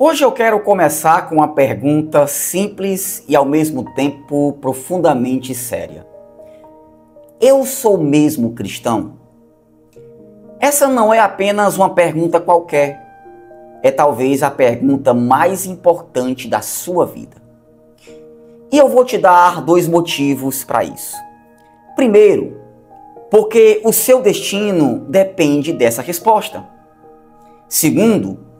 Hoje eu quero começar com uma pergunta simples e ao mesmo tempo profundamente séria. Eu sou mesmo cristão? Essa não é apenas uma pergunta qualquer. É talvez a pergunta mais importante da sua vida. E eu vou te dar dois motivos para isso. Primeiro, porque o seu destino depende dessa resposta. Segundo,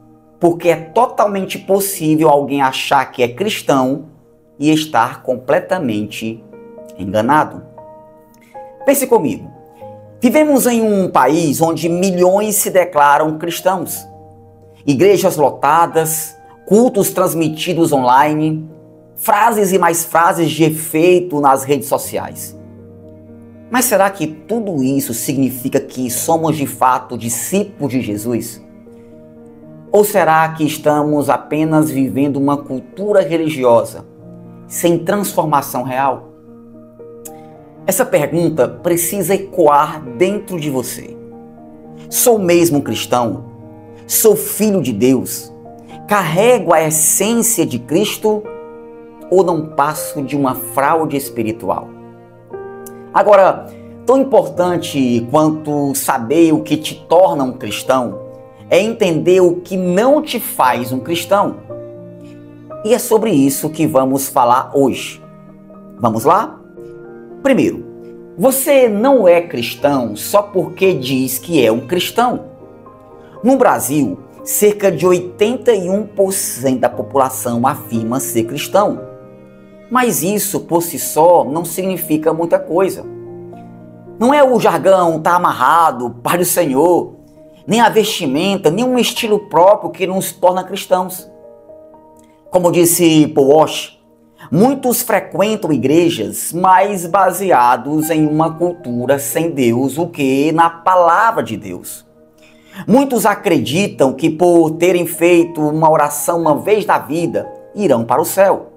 porque é totalmente possível alguém achar que é cristão e estar completamente enganado. Pense comigo. Vivemos em um país onde milhões se declaram cristãos. Igrejas lotadas, cultos transmitidos online, frases e mais frases de efeito nas redes sociais. Mas será que tudo isso significa que somos de fato discípulos de Jesus? Ou será que estamos apenas vivendo uma cultura religiosa, sem transformação real? Essa pergunta precisa ecoar dentro de você. Sou mesmo cristão? Sou filho de Deus? Carrego a essência de Cristo? Ou não passo de uma fraude espiritual? Agora, tão importante quanto saber o que te torna um cristão é entender o que não te faz um cristão. E é sobre isso que vamos falar hoje. Vamos lá? Primeiro, você não é cristão só porque diz que é um cristão. No Brasil, cerca de 81% da população afirma ser cristão. Mas isso por si só não significa muita coisa. Não é o jargão tá amarrado, Pai do Senhor, nem a vestimenta, nem um estilo próprio que nos torna cristãos. Como disse Paul Walsh, muitos frequentam igrejas, mas baseados em uma cultura sem Deus, o que na palavra de Deus. Muitos acreditam que por terem feito uma oração uma vez na vida, irão para o céu.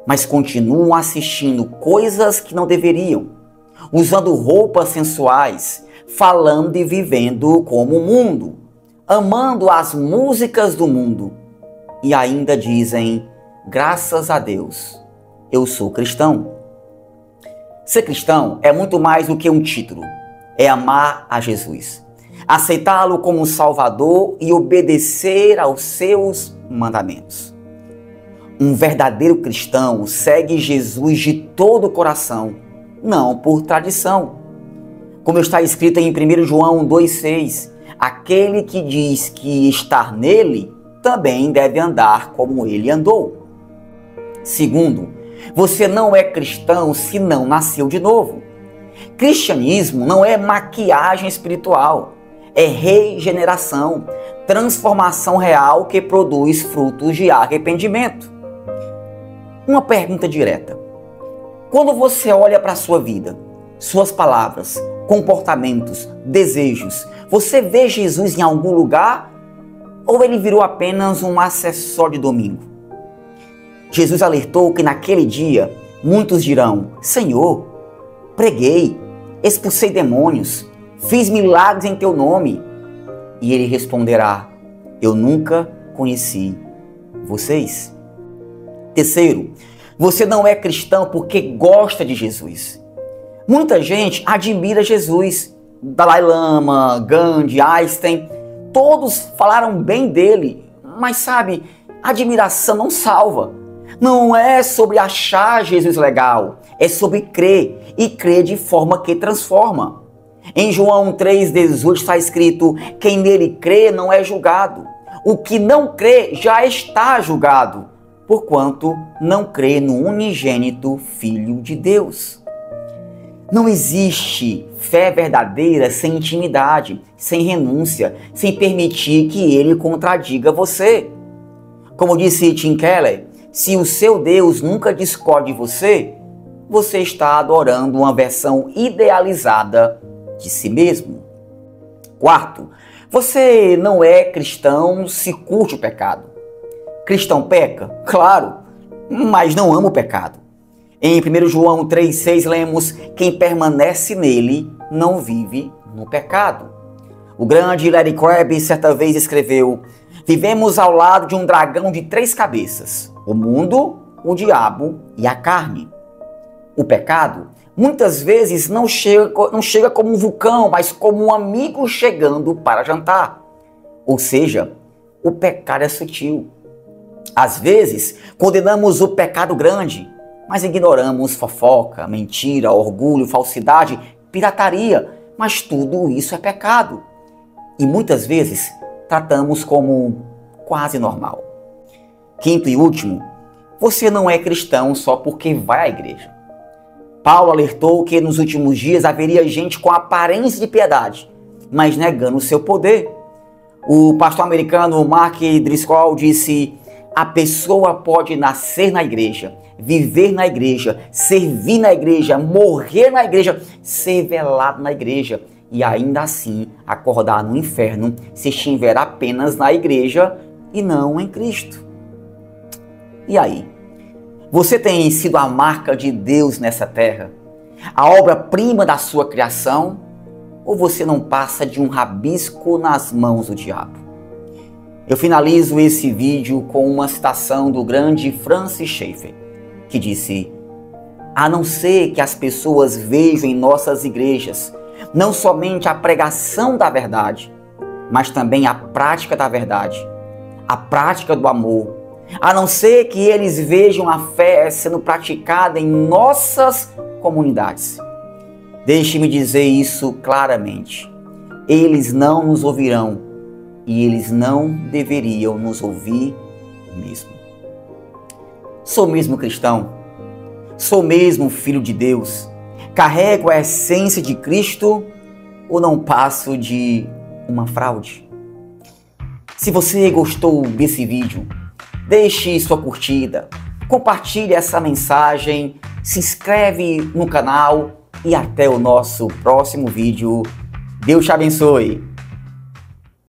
Mas continuam assistindo coisas que não deveriam, usando roupas sensuais, falando e vivendo como o mundo, amando as músicas do mundo. E ainda dizem, graças a Deus, eu sou cristão. Ser cristão é muito mais do que um título, é amar a Jesus, aceitá-lo como Salvador e obedecer aos seus mandamentos. Um verdadeiro cristão segue Jesus de todo o coração, não por tradição. Como está escrito em 1 João 2,6, aquele que diz que estar nele, também deve andar como ele andou. Segundo, você não é cristão se não nasceu de novo. Cristianismo não é maquiagem espiritual, é regeneração, transformação real que produz frutos de arrependimento. Uma pergunta direta. Quando você olha para a sua vida, suas palavras, comportamentos, desejos, você vê Jesus em algum lugar ou ele virou apenas um acessório de domingo? Jesus alertou que naquele dia muitos dirão, Senhor, preguei, expulsei demônios, fiz milagres em teu nome. E ele responderá, eu nunca conheci vocês. Terceiro, você não é cristão porque gosta de Jesus. Muita gente admira Jesus. Dalai Lama, Gandhi, Einstein, todos falaram bem dele. Mas sabe, admiração não salva. Não é sobre achar Jesus legal, é sobre crer e crer de forma que transforma. Em João 3,18 está escrito, quem nele crê não é julgado. O que não crê já está julgado, porquanto não crê no unigênito Filho de Deus. Não existe fé verdadeira sem intimidade, sem renúncia, sem permitir que ele contradiga você. Como disse Tim Keller, se o seu Deus nunca discorda de você, você está adorando uma versão idealizada de si mesmo. Quarto, você não é cristão se curte o pecado. Cristão peca? Claro, mas não ama o pecado. Em 1 João 3,6 lemos, quem permanece nele não vive no pecado. O grande Larry Crabb certa vez escreveu, Vivemos ao lado de um dragão de 3 cabeças: o mundo, o diabo e a carne. O pecado muitas vezes não chega como um vulcão, mas como um amigo chegando para jantar. Ou seja, o pecado é sutil. Às vezes, condenamos o pecado grande, mas ignoramos fofoca, mentira, orgulho, falsidade, pirataria, mas tudo isso é pecado. E muitas vezes tratamos como quase normal. Quinto e último, você não é cristão só porque vai à igreja. Paulo alertou que nos últimos dias haveria gente com aparência de piedade, mas negando o seu poder. O pastor americano Mark Driscoll disse: a pessoa pode nascer na igreja, viver na igreja, servir na igreja, morrer na igreja, ser velado na igreja e ainda assim acordar no inferno se estiver apenas na igreja e não em Cristo. E aí? Você tem sido a marca de Deus nessa terra? A obra-prima da sua criação? Ou você não passa de um rabisco nas mãos do diabo? Eu finalizo esse vídeo com uma citação do grande Francis Schaeffer, que disse: a não ser que as pessoas vejam em nossas igrejas não somente a pregação da verdade, mas também a prática da verdade, a prática do amor, a não ser que eles vejam a fé sendo praticada em nossas comunidades. Deixe-me dizer isso claramente: eles não nos ouvirão e eles não deveriam nos ouvir mesmo. Sou mesmo cristão? Sou mesmo filho de Deus? Carrego a essência de Cristo ou não passo de uma fraude? Se você gostou desse vídeo, deixe sua curtida, compartilhe essa mensagem, se inscreve no canal e até o nosso próximo vídeo. Deus te abençoe!